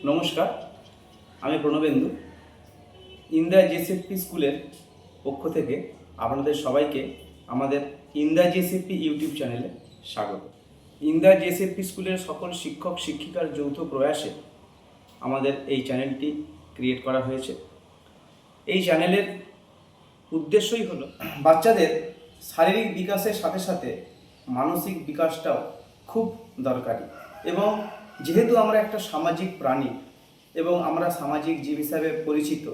নমস্কার, আমি প্রণবেন্দু। ইন্দিরা জেএসএফপি স্কুলের পক্ষ থেকে আপনাদের সবাইকে আমাদের ইন্দিরা জেএসএফপি ইউটিউব চ্যানেলে স্বাগত। ইন্দিরা জেএসএফপি স্কুলের সকল শিক্ষক শিক্ষিকার যৌথ প্রয়াসে আমাদের এই চ্যানেলটি ক্রিয়েট করা হয়েছে। এই চ্যানেলের উদ্দেশ্যই হলো বাচ্চাদের শারীরিক বিকাশের সাথে সাথে মানসিক বিকাশটাও খুব দরকারি। এবং যেহেতু আমরা একটা সামাজিক প্রাণী এবং আমরা সামাজিক জীব হিসাবে পরিচিত,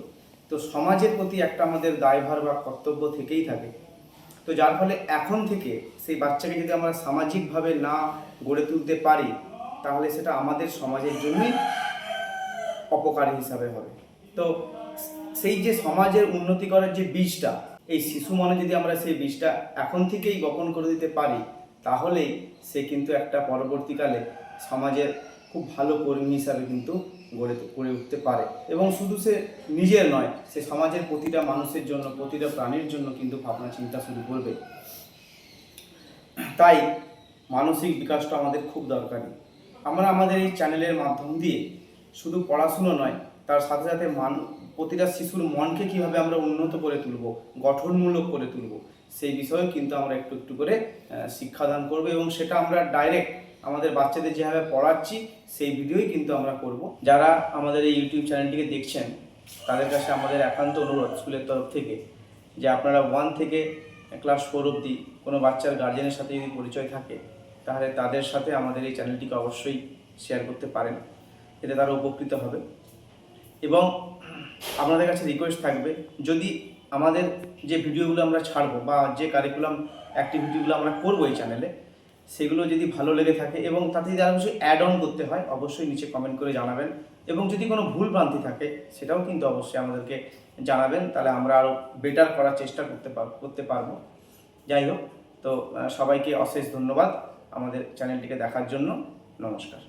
তো সমাজের প্রতি একটা আমাদের দায়ভার বা কর্তব্য থেকেই থাকে। তো যার ফলে এখন থেকে সেই বাচ্চাকে যদি আমরা সামাজিকভাবে না গড়ে তুলতে পারি, তাহলে সেটা আমাদের সমাজের জন্যই অপকারী হিসাবে হবে। তো সেই যে সমাজের উন্নতি করার যে বীজটা, এই শিশু মনে যদি আমরা সেই বীজটা এখন থেকেই বপন করে দিতে পারি, তাহলেই সে কিন্তু একটা পরবর্তীকালে সমাজের খুব ভালো কর্মী হিসাবে কিন্তু গড়ে উঠতে পারে। এবং শুধু সে নিজের নয়, সে সমাজের প্রতিটা মানুষের জন্য, প্রতিটা প্রাণীর জন্য কিন্তু ভাবনা চিন্তা শুরু করবে। তাই মানসিক বিকাশটা আমাদের খুব দরকারি। আমরা আমাদের এই চ্যানেলের মাধ্যম দিয়ে শুধু পড়াশুনো নয়, তার সাথে সাথে প্রতিটা শিশুর মনকে কীভাবে আমরা উন্নত করে তুলব, গঠনমূলক করে তুলব, সেই বিষয়েও কিন্তু আমরা একটু একটু করে শিক্ষাদান করব। এবং সেটা আমরা ডাইরেক্ট আমাদের বাচ্চাদের যেভাবে পড়াচ্ছি সেই ভিডিওই কিন্তু আমরা করব। যারা আমাদের এই ইউটিউব চ্যানেলটিকে দেখছেন, তাদের কাছে আমাদের একান্ত অনুরোধ স্কুলের তরফ থেকে, যে আপনারা 1 থেকে ক্লাস 4 অবধি কোনো বাচ্চার গার্জেনের সাথে যদি পরিচয় থাকে, তাহলে তাদের সাথে আমাদের এই চ্যানেলটিকে অবশ্যই শেয়ার করতে পারেন, এতে তারা উপকৃত হবে। এবং আপনাদের কাছে রিকোয়েস্ট থাকবে, যদি আমাদের যে ভিডিওগুলো আমরা ছাড়বো বা যে কারিকুলাম অ্যাক্টিভিটিগুলো আমরা করবো এই চ্যানেলে, সেগুলো যদি ভালো লেগে থাকে এবং তাতে যদি আরও কিছু অ্যাড অন করতে হয়, অবশ্যই নিচে কমেন্ট করে জানাবেন। এবং যদি কোনো ভুল ভ্রান্তি থাকে, সেটাও কিন্তু অবশ্যই আমাদেরকে জানাবেন, তাহলে আমরা আরও বেটার করার চেষ্টা করতে পারবো। যাই হোক, তো সবাইকে অশেষ ধন্যবাদ আমাদের চ্যানেলটিকে দেখার জন্য। নমস্কার।